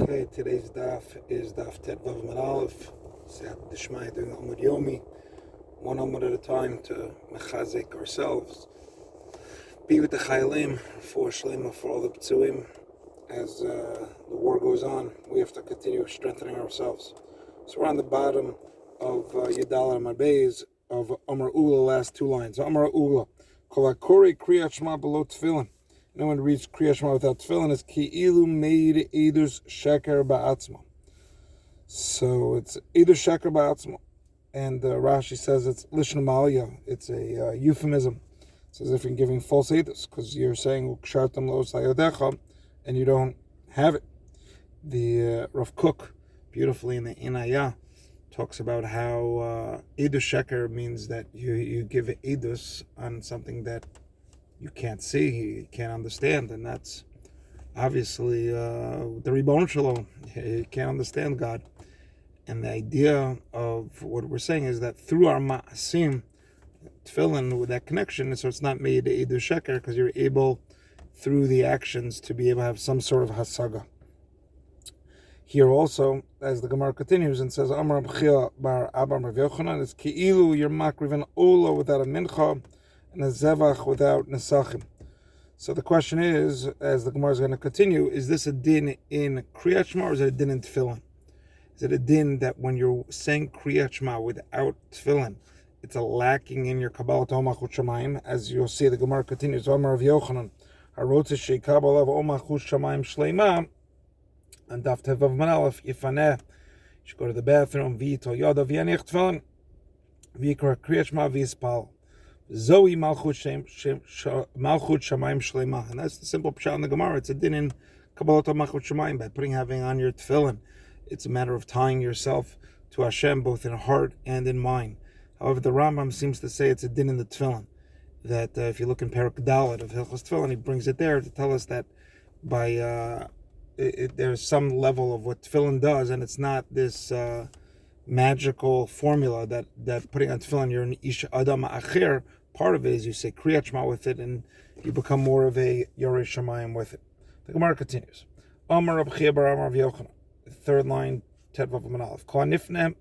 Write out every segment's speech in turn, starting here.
Okay, today's daf is daf Tet Vav Amud Aleph. Sat Dishmai doing Amud Yomi, one Amud at a time to mechazik ourselves. Be with the Chayalim for Shlema for all the Ptsuim. As the war goes on, we have to continue strengthening ourselves. So we're on the bottom of Yudal Amarbez of Amar Ula, last two lines. Amar Ula, Kol HaKorei Kriyat Shema Below Tefillin. No one reads Kriyat Shema without tefillin. It's Ki'ilu Meid Eidus Sheker Ba'atzma. So it's Eidus Sheker Ba'atzma. And Rashi says it's Lishna Malya. It's a euphemism. It's as if you're giving false Eidus, because you're saying Ukshartam Lo Sayodecha, and you don't have it. The Rav Kook, beautifully in the Inayah, talks about how Eidus Sheker means that you give Eidus on something that you can't see, you can't understand, and that's obviously the Ribbon Shalom. You can't understand God. And the idea of what we're saying is that through our ma'asim, tefillin, with that connection, so it's not made Eidu Sheker, because you're able, through the actions, to be able to have some sort of hasaga. Here also, as the Gemara continues and says, Amar B'chia bar Abba Rav Yochanan, it's Ki'ilu, you're makriv ola without a mincha, and a zevach without nesachim. So the question is, as the Gemara is going to continue, is this a din in Kriyat Shema or is it a din in Tefillin? Is it a din that when you're saying Kriyat Shema without Tefillin, it's a lacking in your Kabbalah Omachut Shamayim? As you'll see, the Gemara continues, Amar Rav Yochanan, Harotze Sheikabal of Omachut Shamayim Shleima, and Daf Tet Vav Amud Aleph Yifaneh, you should go to the bathroom, V'yitol Yadav V'yanich Tefillin, V'yikra Kriyat Shema V'yispal. Zoe Malchut Shamayim Shlema, and that's the simple pshat in the Gemara. It's a din in Kabbalah Malchut Shamayim by having on your tefillin. It's a matter of tying yourself to Hashem both in heart and in mind. However, the Rambam seems to say it's a din in the tefillin. That if you look in Perek Dalet of Hilchos Tefillin, he brings it there to tell us that by there's some level of what tefillin does, and it's not this magical formula that putting on tefillin, you're an ish adam acher. Part of it is you say Kriyat Shema with it, and you become more of a Yorei Shamayim with it. The Gemara continues. Amar Rab Chia bar Amar Rav Yochanan. The third line, Tet Vav Amud Aleph. Kol nifnem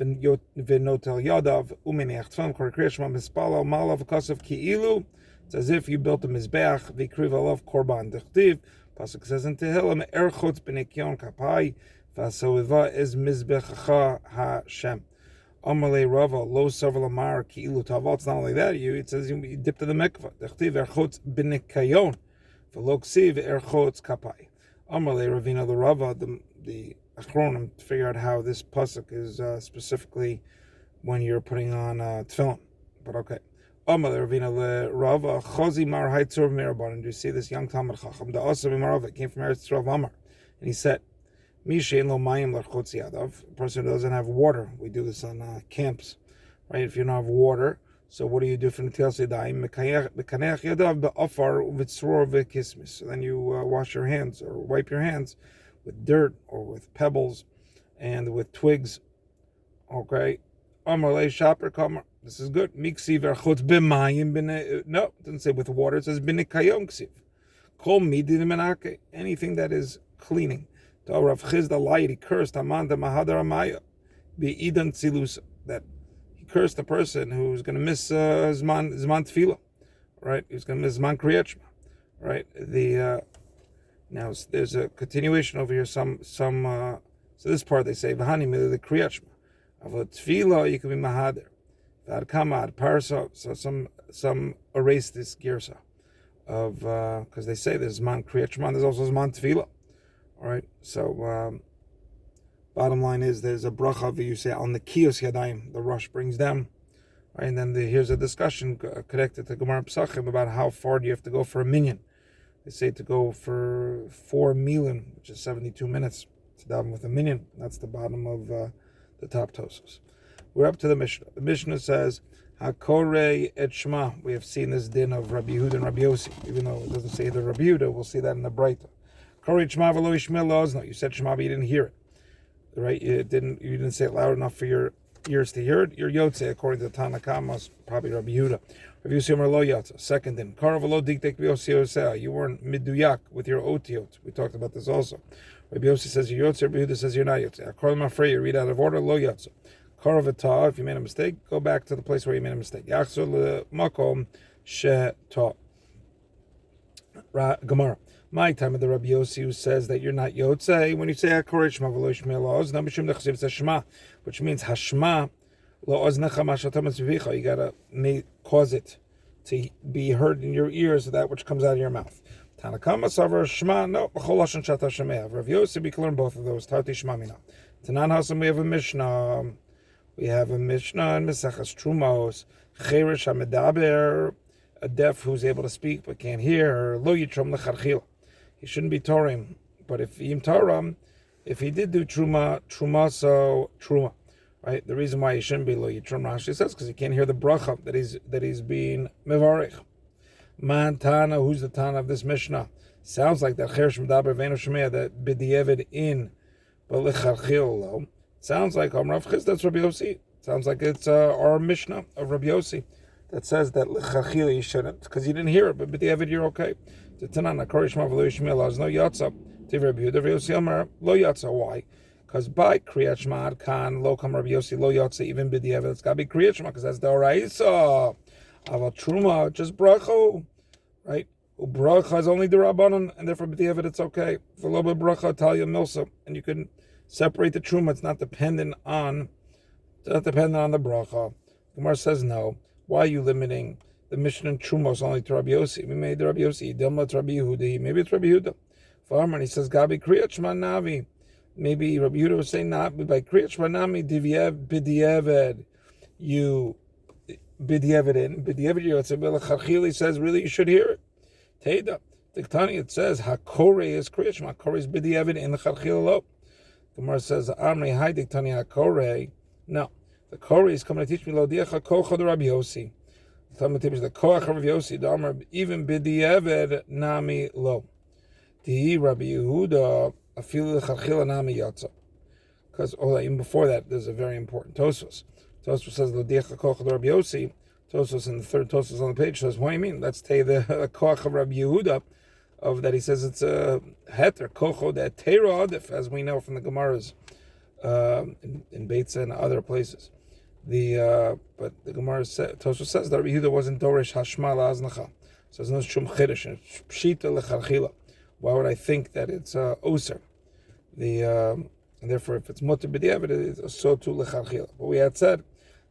v'notel yadav u'meniach tefillin kol Kriyat Shema mispala malav kasav ki'ilu. It's as if you built a mizbeach v'ikriv alav korban dechtiv. Pasuk says in Tehillim erchot b'nikyon kapai v'asoiva is mizbechacha Hashem. Amalei Rava lo savar lamar ki'ilu tavot. It's not only that, it says you dip to the mikvah. Dechtiv erchot b'nikayon v'lo ksiv erchot kapai. Amalei Ravina the Rava, the Achronim, to figure out how this pasuk is specifically when you're putting on tefillin. But okay. Amalei Ravina le Rava chazi mar haitzur mirabon. And you see this young Talmud Chacham, the Asa Mimarava, came from Eretz Yisrael Amar, and he said, a person who doesn't have water. We do this on camps, right? If you don't have water, so what do you do for Netilas Yadayim? So then you wash your hands or wipe your hands with dirt or with pebbles and with twigs. Okay. This is good. No, it doesn't say with water. It says anything that is cleaning. Rav Chizda lied, he cursed Amanda Mahadar Amaya be Idan Tzilusa, that he cursed the person who's going to miss his man Tefillah, right? He's going to miss Zman Kriyat Shema, right? Now there's a continuation over here. So this part they say V'hani Mili the Kriyat Shema, Avot Tefillah you can be Mahadar, V'ad Kamad Parsa. So some erase this girsa of because they say there's Zman Kriyat Shema, there's also Zman Tefillah. All right, so bottom line is there's a bracha you say on the kiyos yadayim, the rush brings them, right? And then here's a discussion connected to Gemara Pesachim about how far do you have to go for a minyan. They say to go for 4 milim, which is 72 minutes to daven with a minyan. That's the bottom of the top tosos. We're up to the Mishnah. The Mishnah says Hakorei et Shema. We have seen this din of Rabbi Yehuda and Rabbi Yossi, even though it doesn't say the Rabbi Yehuda. We'll see that in the Breita. No, you said Shema, but you didn't hear it, right? You didn't say it loud enough for your ears to hear it. Your Yotze, according to Tanakh, probably Rabbi Yehuda. Rabbi Yossi lo Yotze. Second, then you weren't miduyak with your otiot. We talked about this also. Rabbi Yossi says you're Yotze, Rabbi Yehuda says you're not Yotze. Akor l'mafrei, you read out of order, lo Yotze. Kor v'ta, if you made a mistake, go back to the place where you made a mistake. Yachzor l'makom she'ta. Gemara. My time of the Rabbi Yossi who says that you're not Yotze, when you say Akor Shema v'lo Yishmei Laoz, no Mishum Nechasiv, it says Shema, which means Hashma, Laoz Necha Mashatam Tzvicha, you gotta cause it to be heard in your ears, that which comes out of your mouth. Tanakama Savar Shema, no, B'chol Lashon Shata Shemeav. Rabbi Yossi, we can learn both of those. Tarti Shema Mina. Tanan Hasam, we have a Mishnah. We have a Mishnah in Mesechas Trumos. Cheresh HaMedaber, a deaf who's able to speak but can't hear. Lo Yitrom Lecharchil. He shouldn't be Torim. But if Yim Toram, if he did do Truma, so Truma. Right? The reason why he shouldn't be Lo Yitrom, Rashi says, because he can't hear the bracha that he's being Mevarich. Man Tana, who's the Tana of this Mishnah? Sounds like that Cheresh Medaber Veinu Shemea, that B'diavad in, but Lecharchil lo. Sounds like Rav Chiz, that's Rabbi Yossi. Sounds like it's our Mishnah of Rabbi Yossi that says that Lecharchil you shouldn't, because you didn't hear it, but B'diavad you're okay. The Tanan, Akor Shema v'lo Yishmei Laoz, no Yatsa. Tiv Rabbi Yehuda, Rabbi Yossi Amar, lo Yatsa. Why? Because by Kriyat Shema Kan lo Kam Rabbi Yossi lo Yatsa, even B'diavad, it's got to be Kriyat Shema, because that's the Oraisa. Aval Truma, just bracha, right? Bracha is only the Rabbanon, and therefore B'diavad it's okay. V'lo bracha Talia Milsa, and you can separate the Truma. It's not dependent on the bracha. Gemara says no. Why are you limiting the Mishnah and Trumos only to Rabbi Yossi? We made the Rabbi Yossi. Dilma to Rabbi Yehudi. Maybe it's Rabbi Yehuda. Farmer, and he says Gabi Kriyat Shema Navi. Maybe Rabbi Yehuda was saying not by Kriyat Shema Navi Divyev B'diavad. You B'diavad in B'diavad Yotzei B'lecharchil. He says really you should hear it. Teida Diktani, it says Hakore is Kriyat Shema. Hakore is B'diavad in Lecharchil lo. Gemara says Amri Hai Diktani Hakore. No, the Kore is coming to teach me Lo Diach HaKocha the Rabbi Yossi. The Koach of Rabbi Yossi, the Amar even B'diavad Nami lo. The Rabbi Yehuda Afilu Lecharchil Nami Yatsa. Because even before that, there's a very important Tosfos. Tosfos says Lo Diach HaKocha the Rabbi Yossi. Tosfos in the third Tosfos on the page says, what do you mean? Let's take the Koach of Rabbi Yehuda, of that he says it's a heter kocho that teira adif, as we know from the Gemaras in Beitza and other places. But the Gemara Tosfos says that Rabbi Yehuda wasn't dorish hashma la'aznacha, so there's no shum chiddush and pshita lecharchila. Why would I think that it's oser? And therefore, if it's mutter b'diavad, it's so too lecharchila. But we had said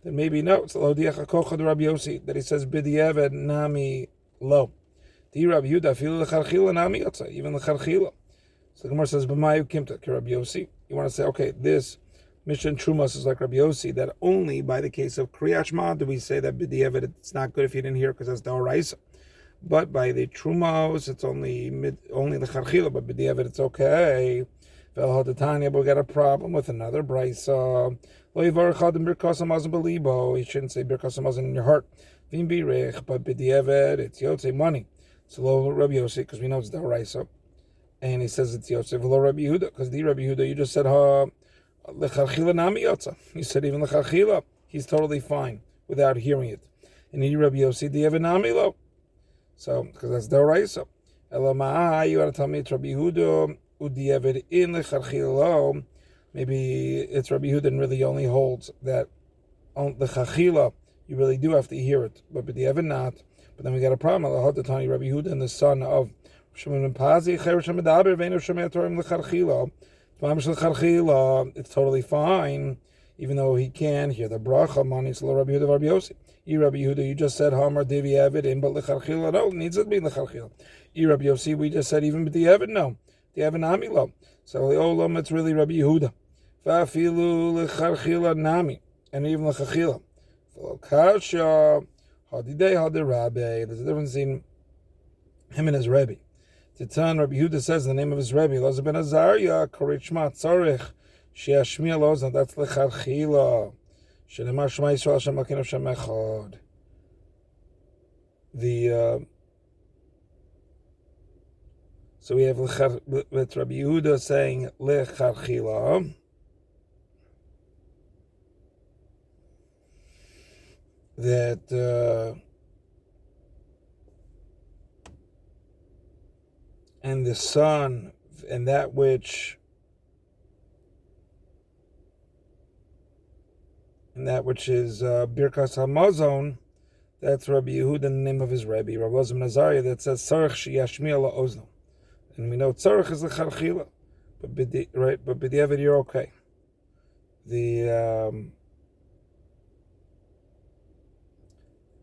that maybe no, it's lo diach hakocha the Rabbi Yossi that he says b'diavad nami lo. The Rabbi Yehuda feel lecharchila nami yotza, even lecharchila. So the Gemara says b'mayu kimta Rabbi Yossi. You want to say, okay, this Mishnah Trumas is like Rabbi Yossi, that only by the case of Kriyat Shema do we say that b'diavad it's not good if you didn't hear because that's the Oraisa. But by the Trumos it's only the Charchila, but b'diavad it's okay. Vel Hadatanya, but we got a problem with another Brisa. Lo yivarech adam birkas hamazon b'libo. You shouldn't say birkas hamazon in your heart. V'im birech, but b'diavad it's yotzei money. So lo Rabbi Yossi, because we know it's the Oraisa, and he says it's yotzei. V'lo Rabbi Yehuda, because the Rabbi Yehuda you just said Lecharchila nami yotza. You said even lecharchila, he's totally fine without hearing it. And he Rabbi Yossi diavad nami lo. So because that's the Oraisa. Elamai, you want to tell me it's Rabbi Yehuda udiavad in lecharchila lo. Maybe it's Rabbi Yehuda and really only holds that on the lecharchila you really do have to hear it, but b'diavad not. But then we got a problem. Al-Hadatani Rabbi Yehuda and the son of Shimon ben Pazi Cheresh HaMedaber Veinu Shomei Torah lecharchila. It's totally fine, even though he can hear the bracha. Manis lo Rabbi Yehuda Rabbi Yossi. Rabbi Yehuda, you just said Hamar Divi Evid in, but lecharchila no, it needs to be lecharchila. Rabbi Yossi, we just said even the Evid no, the Evid nami lo. So the olam it's really Rabbi Yehuda. Va'afilu lecharchila nami, and even lecharchila. Kasha hadidei hadirabbe. There's a difference in him and his Rebbe. Titan Rabbi Yehuda says the name of his Rebbe, Loza ben Azariah, Korich Shema Tzarech, Sheashmiya Loza, that's Lecharchila. Shenemar Shema Yisrael Hashem Elokeinu Hashem Echad. So we have with Rabbi Yehuda saying Lecharchila. That and the son and that which and that which is Birkas Hamazon, that's Rabbi Yehuda in the name of his Rebbe. Rabbi Elazar ben Azariah that says Tzarech sheyashmiya la'ozno, and we know Tzarech is the Charchila, but b'diavad you're okay.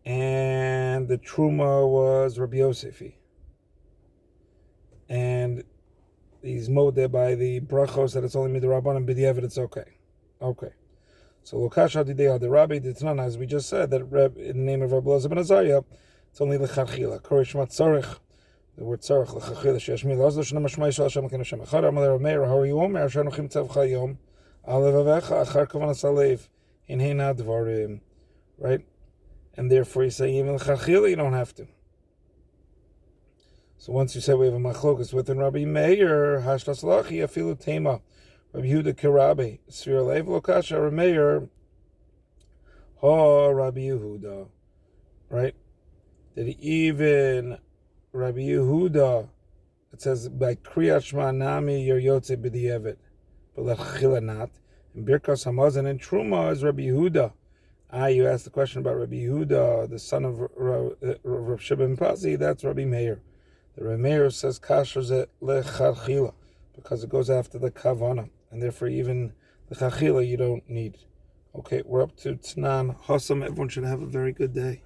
And the Truma was Rabbi Yosefi, and he's modeh by the brachos that it's only midrabanan and b'diavad it's okay. Okay. So Lokash Hadidei the Rabbi Ditnan, as we just said, that in the name of Rabbi Elazar ben Azariah, it's only lecharchila. Korishmat tzarich, the word tzarich lecharchila sheyashmi lazlo shna mashmai shal Hashem ken Hashem echad amalei Rameir how are you omer asher nochim tzavcha yom alevavecha achar kavanas alev in heina dvarim, right? And therefore you say even lecharchila you don't have to. So once you say we have a machlokas within Rabbi Meir hashtas lachi afilu tema. Rabbi Yehuda Kerabe, Sfir Lev Lokasha Rameir, Rabbi Yehuda, right? That even Rabbi Yehuda, it says by Kriyat Shema Nami Yer Yotze B'di'evet, but Lechila not. And Birkas Hamazon and Truma is Rabbi Yehuda. You asked the question about Rabbi Yehuda, the son of Rav Shimon Pazi. That's Rabbi Meir. The Rabbi Meir says Kasher Ze Lecharchila because it goes after the Kavana. And therefore, even the chachila you don't need. Okay, we're up to Tnan Hasam. Everyone should have a very good day.